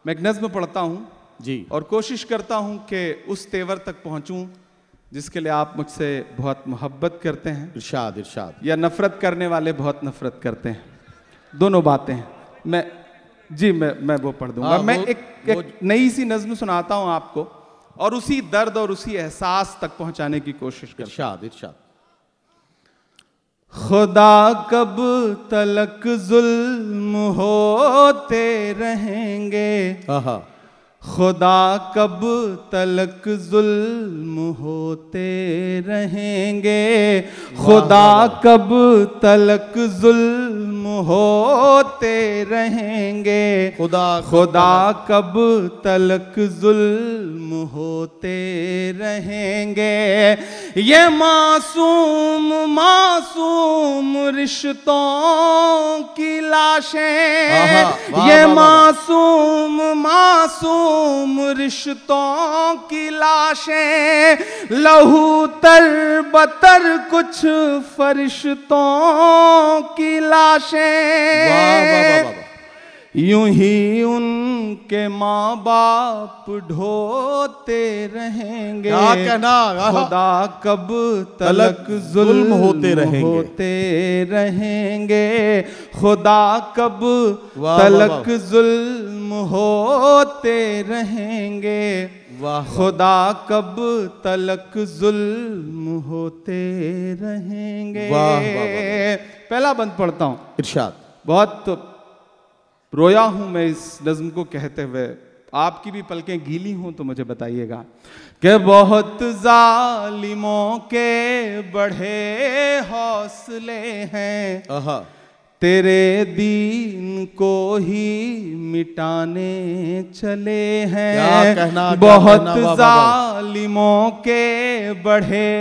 मैं एक नज़्म पढ़ता हूँ जी और कोशिश करता हूँ कि उस तेवर तक पहुँचूँ जिसके लिए आप मुझसे बहुत मोहब्बत करते हैं, इरशाद इरशाद, या नफ़रत करने वाले बहुत नफ़रत करते हैं, दोनों बातें हैं। मैं वो पढ़ दूंगा। मैं एक नई सी नज़्म सुनाता हूँ आपको और उसी दर्द और उसी एहसास तक पहुँचाने की कोशिश करता हूँ। इरशाद इरशाद। खुदा कब तलक जुल्म होते रहेंगे, खुदा कब तलक जुल्म होते रहेंगे, खुदा कब तलक जुल्म होते रहेंगे, खुदा कब तलक जुल्म होते रहेंगे। ये मासूम मासूम रिश्तों की लाशें, ये मासूम मासूम रिश्तों की लाशें, लहू तर बतर कुछ फरिश्तों की लाशें, यूं ही उनके माँ बाप ढोते रहेंगे। क्या कहना, खुदा कब तलक जुल्म होते रहेंगे, खुदा कब तलक जुल्म होते रहेंगे, खुदा कब तलक जुल्म होते रहेंगे। पहला बंद पढ़ता हूँ। इरशाद। बहुत रोया हूं मैं इस नज़्म को कहते हुए, आपकी भी पलकें गीली हों तो मुझे बताइएगा कि बहुत जालिमों के बढ़े हौसले हैं, तेरे दीन को ही मिटाने चले हैं। बहुत जालिमों के बढ़े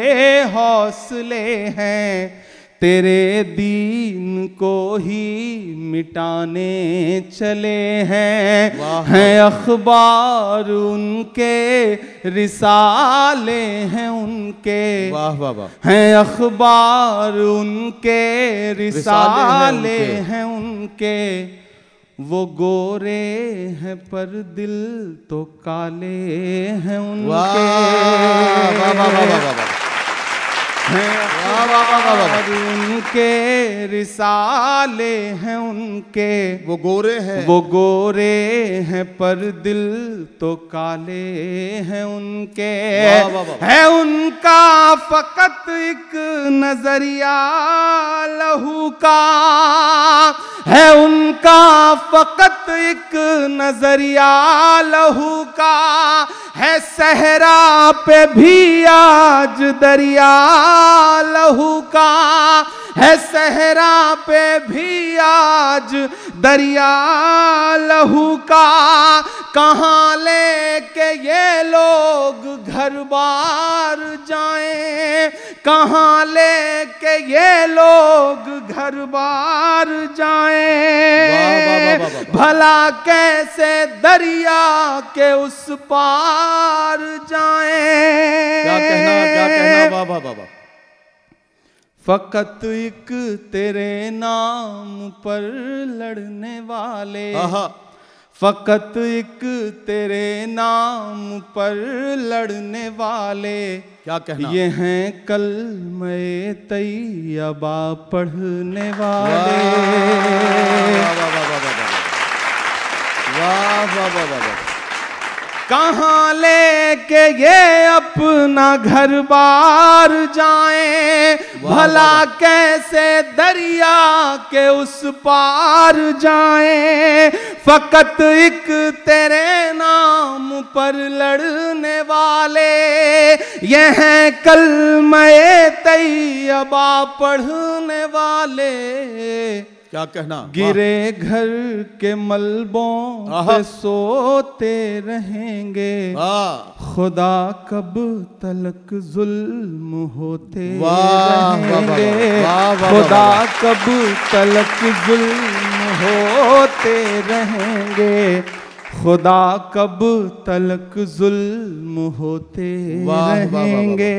हौसले हैं, तेरे दीन को ही मिटाने चले हैं अखबार उनके, रिसाले हैं उनके, हैं अखबार उनके, रिसाले हैं उनके। वो गोरे हैं पर दिल तो काले हैं उनके, उनके रिसाले हैं उनके। वो गोरे हैं, वो गोरे हैं पर दिल तो काले हैं उनके। है उनका फकत एक नजरिया लहू का, है उनका फकत एक नजरिया लहू का, है सहरा पे भी आज दरिया लहू का, है सहरा पे भी आज दरिया लहू का। कहाँ लेके ये लोग घर बार जाएं, कहाँ लेके ये लोग घर बार जाएं, भला कैसे दरिया के उस पार जाएं। क्या कहना, वाह वाह वाह। फकत एक तेरे नाम पर लड़ने वाले, फकत एक तेरे नाम पर लड़ने वाले, क्या कहना, ये हैं कलमे तैयबा पढ़ने वाले। वाह वाह वाह वाह। कहाँ लेके ये अपना घर बार जाएं, भला कैसे दरिया के उस पार जाएं। फकत एक तेरे नाम पर लड़ने वाले, ये हैं कलमे तैयबा पढ़ने वाले। क्या कहना, गिरे घर के मलबों पे सोते रहेंगे, खुदा कब तलक जुल्म होते रहेंगे, खुदा कब तलक जुल्म होते रहेंगे, खुदा कब तलक जुल्म होते रहेंगे।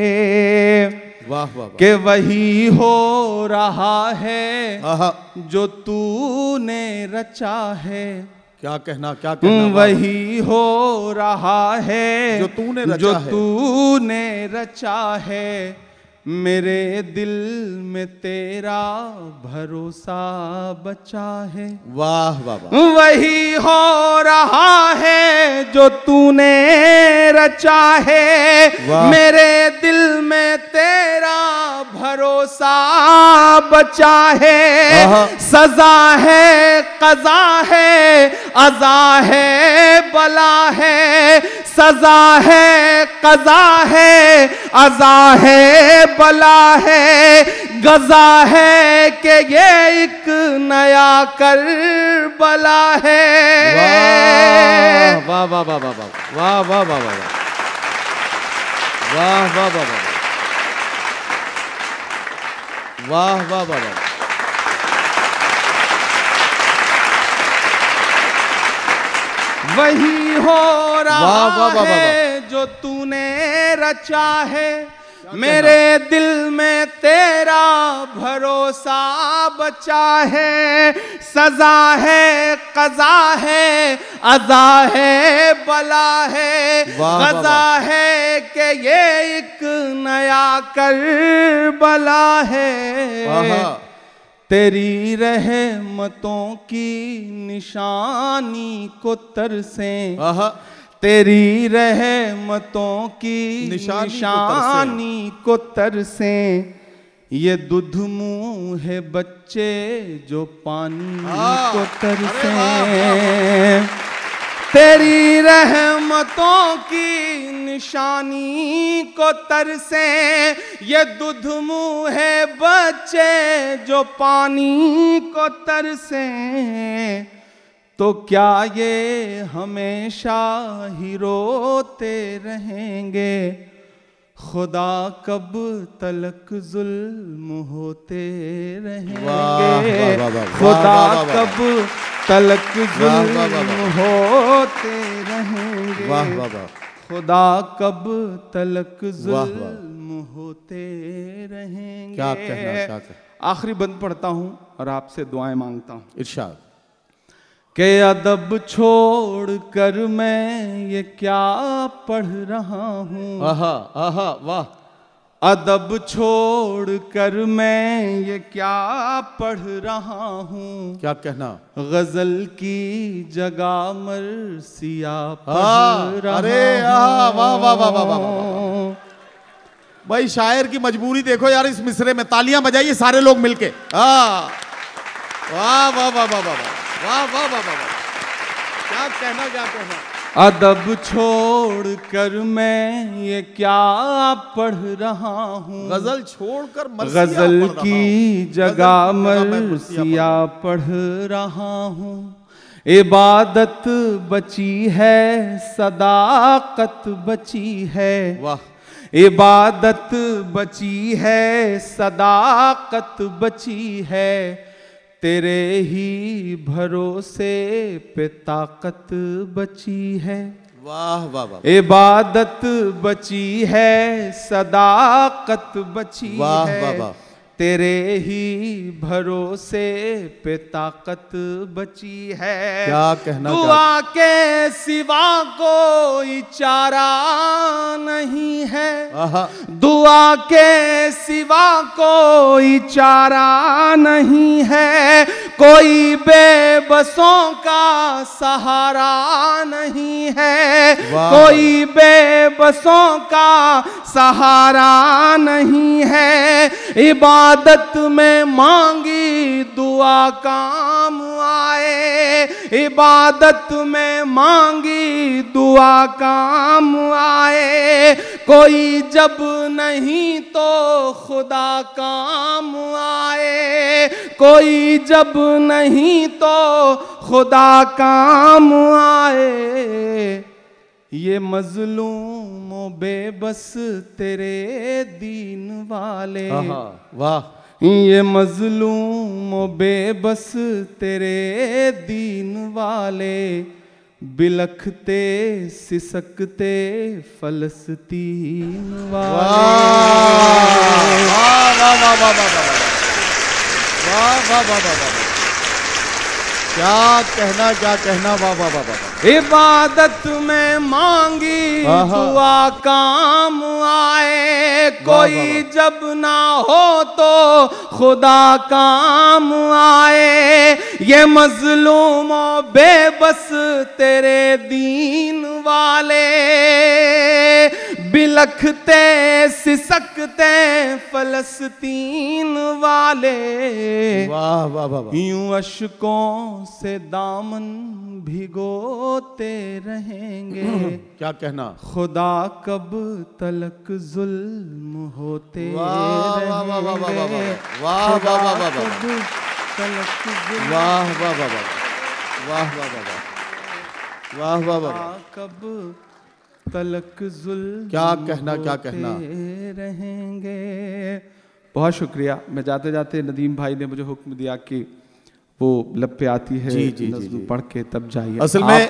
वाह वाह। कि वही हो रहा है जो तूने रचा है, क्या कहना वही हो रहा है जो तूने रचा है। मेरे दिल में तेरा भरोसा बचा है। वाह वाह वाह। वही हो रहा है जो तूने रचा है। मेरे दिल में तेरा भरोसा बचा है। सजा है कज़ा है अज़ा है बला है। सजा है कज़ा है अज़ा है बला है। गज़ा है कि ये एक नया करबला है। वाह वाह वाह वाह वाह वाह वाह वाह वाह वाह वाह वाह वाह वाह वाह वाह। वही हो रहा है जो तूने रचा है। मेरे दिल में तेरा भरोसा बचा है। सजा है कज़ा है अज़ा है बला है। गज़ा है कि ये एक नया करबला है। तेरी रहमतों की निशानी को तरसें। तेरी रहमतों की निशानी को तरसें। ये दुध मुँह है बच्चे जो पानी को तरसें। तेरी रहमतों की निशानी को तरसें। ये दुध मुँह है बच्चे जो पानी को तरसें। तो क्या ये हमेशा ही रोते रहेंगे। खुदा कब तलक जुल्म होते रहेंगे। खुदा कब तलक जुल्म होते रहेंगे। खुदा कब तलक जुल्म होते रहेंगे। क्या कहना। आखिरी बंद पढ़ता हूँ और आपसे दुआएं मांगता हूँ। इरशाद। के अदब छोड़ कर मैं ये क्या पढ़ रहा हूँ। आहा आहा वाह। अदब छोड़ कर मैं ये क्या पढ़ रहा हूँ। क्या कहना। गजल की जगह मरसिया पढ़ रहा। अरे वाह वाह वाह वाह वाह। भाई शायर की मजबूरी देखो यार। इस मिसरे में तालियां बजाइए सारे लोग मिलके। वाह वाह वाह वाह वाह वाह वाह वाह वाह। क्या कहना। अदब छोड़ कर मैं ये क्या पढ़ रहा हूँ। गजल छोड़कर गजल की जगह मरसिया पढ़ रहा हूँ। इबादत बची है सदाकत बची है। वाह। इबादत बची है सदाकत बची है। तेरे ही भरोसे पे ताकत बची है। वाह वाह वाह। इबादत बची है सदाकत बची है। वाह वाह। तेरे ही भरोसे पे ताकत बची है। क्या कहना। दुआ के सिवा कोई चारा नहीं है। दुआ के सिवा कोई चारा नहीं है। कोई बेबसों का सहारा नहीं है। कोई बेबसों का सहारा नहीं है। इबादत में मांगी दुआ काम आए। इबादत में मांगी दुआ काम आए। कोई जब नहीं तो खुदा काम आए। कोई जब नहीं तो खुदा काम आए। ये मजलूम बेबस तेरे दीन वाले। वाह। ये मजलूम बेबस तेरे दीन वाले। बिलखते सिसकते फलस्तीन वाले। वाह वाह वाह वाह वाह वाह वाह वाह वाह वाह। क्या कहना, वाह वाह वाह वाह। इबादत में मांगी दुआ काम आए, कोई जब ना हो तो खुदा काम आए। ये मजलूमों बेबस तेरे दीन वाले, बिलखते सिसकते फलस्तीन वाले। वाह वाह वाह। यूं अशकों से दामन भिगोते रहेंगे, क्या कहना, खुदा कब तलक जुल्म होते वाह वाह वाह वाह वाह रहेंगे, वाह वाह वाह वाह वाह, कब तलक जुल्म वाह वाह वाह वाह, वाह वाह वाह वाह, वाह वाह वाह, कब तलक जुल्म क्या कहना रहेंगे। बहुत शुक्रिया। मैं जाते जाते नदीम भाई ने मुझे हुक्म दिया कि वो लब पे आती है नज़्म पढ़ के तब जाइए। असल में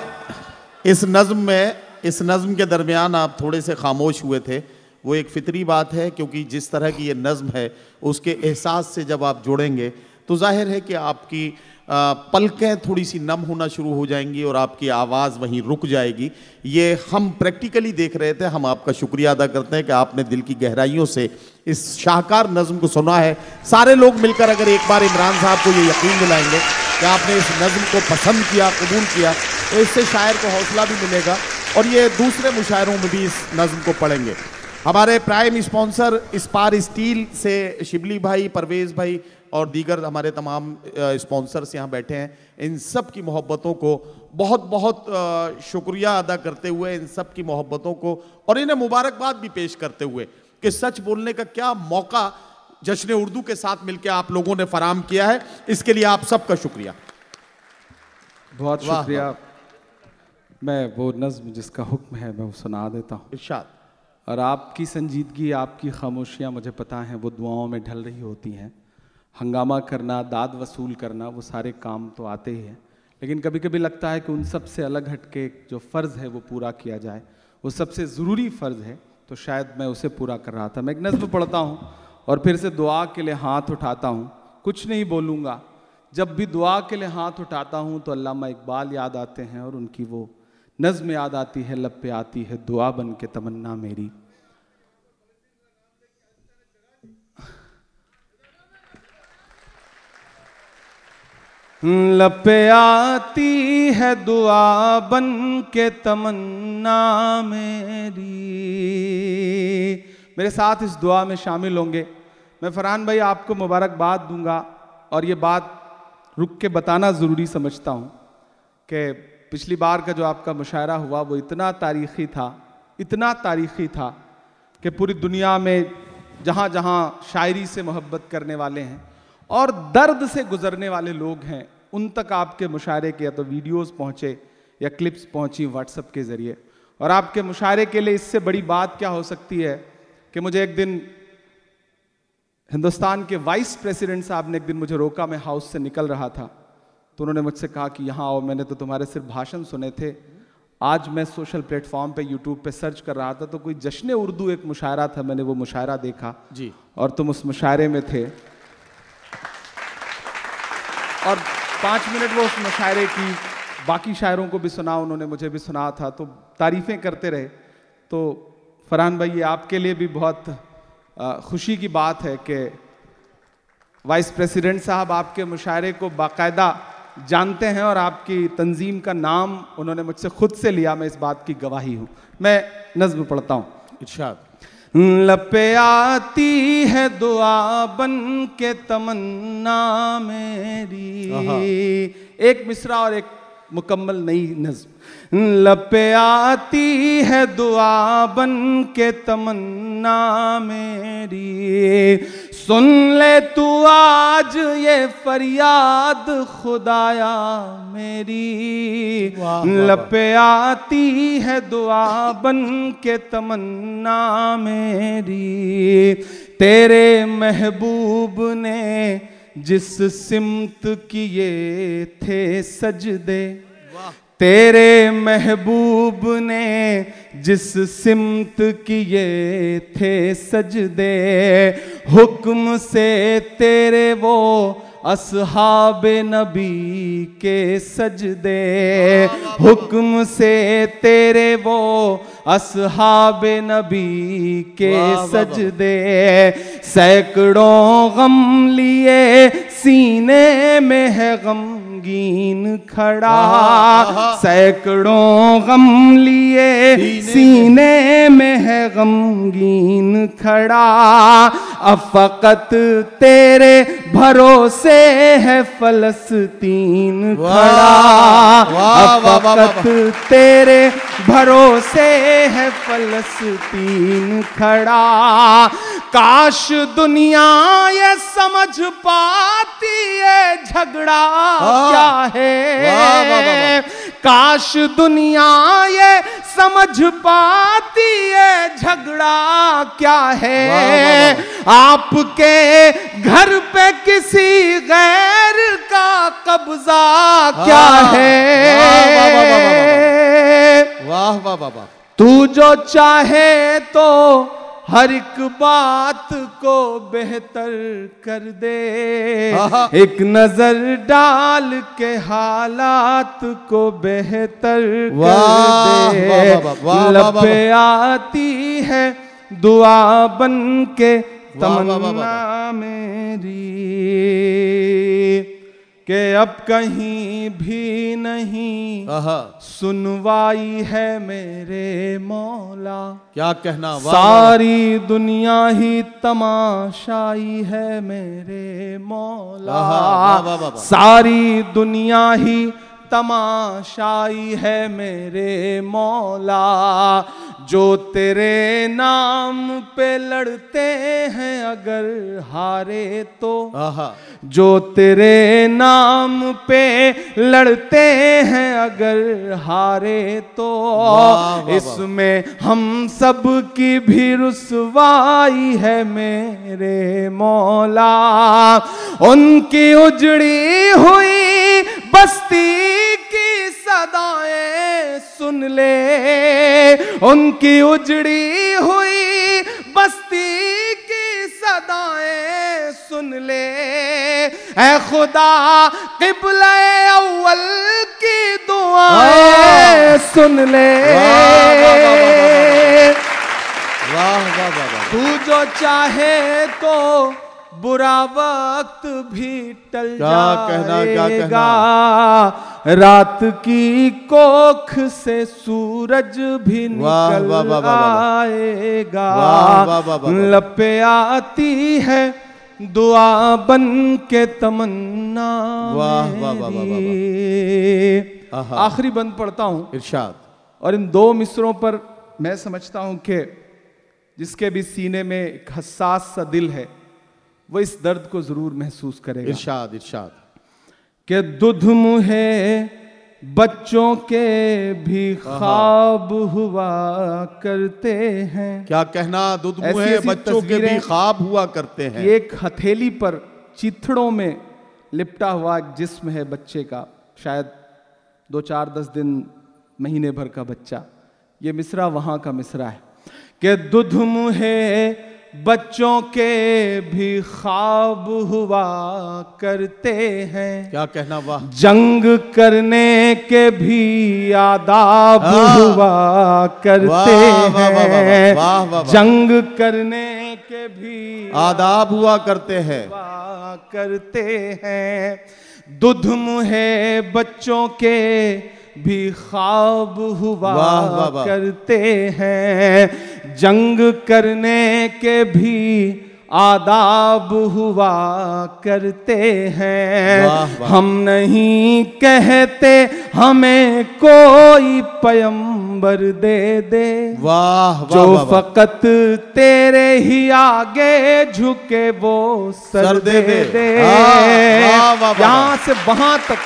इस नज़्म के दरमियान आप थोड़े से खामोश हुए थे। वो एक फितरी बात है, क्योंकि जिस तरह की ये नज़्म है उसके एहसास से जब आप जुड़ेंगे तो जाहिर है कि आपकी पलकें थोड़ी सी नम होना शुरू हो जाएंगी और आपकी आवाज़ वहीं रुक जाएगी। ये हम प्रैक्टिकली देख रहे थे। हम आपका शुक्रिया अदा करते हैं कि आपने दिल की गहराइयों से इस शाहकार नज़्म को सुना है। सारे लोग मिलकर अगर एक बार इमरान साहब को ये यकीन दिलाएंगे कि आपने इस नज़्म को पसंद किया, कबूल किया, तो इससे शायर को हौसला भी मिलेगा और ये दूसरे मुशायरों में भी इस नज़्म को पढ़ेंगे। हमारे प्राइम स्पॉन्सर स्पार स्टील से शिबली भाई, परवेज़ भाई और दीगर हमारे तमाम स्पॉन्सर्स यहाँ बैठे हैं। इन सब की मोहब्बतों को बहुत बहुत शुक्रिया अदा करते हुए, इन सब की मोहब्बतों को और इन्हें मुबारकबाद भी पेश करते हुए कि सच बोलने का क्या मौका जश्न उर्दू के साथ मिलकर आप लोगों ने फराम किया है, इसके लिए आप सबका शुक्रिया। बहुत शुक्रिया। मैं वो नज़्म जिसका हुक्म है मैं वो सुना देता हूँ। इरशाद। और आपकी संजीदगी, आपकी खामोशियाँ मुझे पता हैं वो दुआओं में ढल रही होती हैं। हंगामा करना, दाद वसूल करना, वो सारे काम तो आते ही हैं, लेकिन कभी कभी लगता है कि उन सब से अलग हटके जो फ़र्ज़ है वो पूरा किया जाए। वो सबसे ज़रूरी फ़र्ज़ है, तो शायद मैं उसे पूरा कर रहा था। मैं एक नज़्म पढ़ता हूँ और फिर से दुआ के लिए हाथ उठाता हूँ। कुछ नहीं बोलूँगा, जब भी दुआ के लिए हाथ उठाता हूँ तो अल्लामा इकबाल याद आते हैं और उनकी वो नज़्म याद आती है, लब पे आती है दुआ बन के तमन्ना मेरी। लब पे आती है दुआ बन के तमन्ना मेरी। मेरे साथ इस दुआ में शामिल होंगे। मैं फरहान भाई आपको मुबारकबाद दूंगा और ये बात रुक के बताना ज़रूरी समझता हूँ कि पिछली बार का जो आपका मुशायरा हुआ वो इतना तारीख़ी था कि पूरी दुनिया में जहाँ जहाँ शायरी से मोहब्बत करने वाले हैं और दर्द से गुजरने वाले लोग हैं, उन तक आपके मुशायरे के या तो वीडियोस पहुँचे या क्लिप्स पहुँची व्हाट्सएप के ज़रिए। और आपके मुशायरे के लिए इससे बड़ी बात क्या हो सकती है कि मुझे एक दिन हिंदुस्तान के वाइस प्रेसिडेंट साहब ने एक दिन मुझे रोका, मैं हाउस से निकल रहा था, तो उन्होंने मुझसे कहा कि यहाँ आओ, मैंने तो तुम्हारे सिर्फ भाषण सुने थे। आज मैं सोशल प्लेटफॉर्म पे यूट्यूब पे सर्च कर रहा था तो कोई जश्न उर्दू एक मुशायरा था, मैंने वो मुशायरा देखा जी और तुम उस मुशायरे में थे और 5 मिनट वो उस मुशायरे की बाकी शायरों को भी सुना, उन्होंने मुझे भी सुना था, तो तारीफ़ें करते रहे। तो फरहान भाई ये आपके लिए भी बहुत खुशी की बात है कि वाइस प्रेसिडेंट साहब आपके मुशायरे को बाकायदा जानते हैं और आपकी तंजीम का नाम उन्होंने मुझसे खुद से लिया, मैं इस बात की गवाही हूँ। मैं नज़्म पढ़ता हूँ। इरशाद। लब पे आती है दुआ बन के तमन्ना मेरी। एक मिसरा और एक मुकम्मल नई नज़्म। लब पे आती है दुआ बन के तमन्ना मेरी, सुन ले तू आज ये फरियाद खुदाया मेरी। लब पे आती है दुआ बन के तमन्ना मेरी, तेरे महबूब ने जिस सिमत किए थे सजदे, तेरे महबूब ने जिस सिमत किए थे सजदे, हुक्म से तेरे वो अस्हाबे नबी के सजदे, हुक्म से तेरे वो अस्हाबे नबी के सजदे, सैकड़ों गम लिए सीने में है गमगीन खड़ा, सैकड़ों गम लिए सीने में है गमगीन खड़ा, अब फकत तेरे भरोसे है फलस्तीन खड़ा, अब फकत तेरे भरोसे है फलस्तीन खड़ा। काश दुनिया ये समझ पाती है झगड़ा क्या है, काश दुनिया ये समझ पाती है झगड़ा क्या है, आपके घर पे किसी गैर का कब्जा क्या है। वाह वाह वाह वाह। तू जो चाहे तो हर एक बात को बेहतर कर दे, एक नजर डाल के हालात को बेहतर कर दे, लब पे आती है दुआ बन के तमन्ना मेरी, कि अब कहीं भी नहीं सुनवाई है मेरे मौला। क्या कहना, सारी दुनिया ही तमाशाई है मेरे मौला, सारी दुनिया ही तमाशाई है मेरे मौला, जो तेरे नाम पे लड़ते हैं अगर हारे तो, जो तेरे नाम पे लड़ते हैं अगर हारे तो, इसमें हम सब की भी रुसवाई है मेरे मौला। उनकी उजड़ी हुई बस्ती की सदाएं सुन ले, उनकी उजड़ी हुई बस्ती की सदाएं सुन ले, ऐ खुदा क़िबला अव्वल की दुआएं सुन ले। तू जो चाहे तो बुरा वक्त भी टल जाएगा, रात की कोख से सूरज भी निकल आएगा, लपे आती है दुआ बन के तमन्ना मेरी। आखिरी बंद पढ़ता हूँ इरशाद। और इन दो मिसरों पर मैं समझता हूँ कि जिसके भी सीने में एक हसास सा दिल है वो इस दर्द को जरूर महसूस करेगा। इरशाद इरशाद। कि दुध मुहे बच्चों के भी ख्वाब हुआ करते हैं। क्या कहना, दुध मुहे बच्चों के भी ख्वाब हुआ करते हैं। एक हथेली पर चिथड़ों में लिपटा हुआ एक जिस्म है बच्चे का, शायद 2-4-10 दिन महीने भर का बच्चा। ये मिसरा वहां का मिसरा है कि दुध मुहे बच्चों के भी ख्वाब हुआ करते हैं। क्या कहना, वाह। जंग करने के भी आदाब हुआ करते हैं। जंग करने के भी आदाब हुआ करते हैं, हुआ करते हैं। दुध मुहे बच्चों के भी ख्वाब हुआ करते हैं। जंग करने के भी आदाब हुआ करते हैं। हम नहीं कहते हमें कोई पैगंबर दे दे, वाह जो फकत तेरे ही आगे झुके वो सर दे दे। यहाँ से वहां तक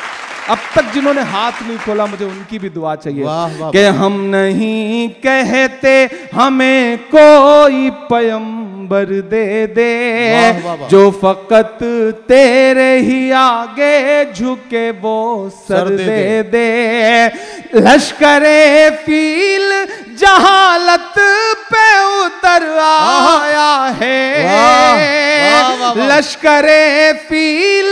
अब तक जिन्होंने हाथ नहीं खोला मुझे उनकी भी दुआ चाहिए कि हम नहीं कहते हमें कोई पैगंबर दे दे, जो फकत तेरे ही आगे झुके वो सर दे दे। लश्करे फील जहालत पे उतर आया है, लश्करे फील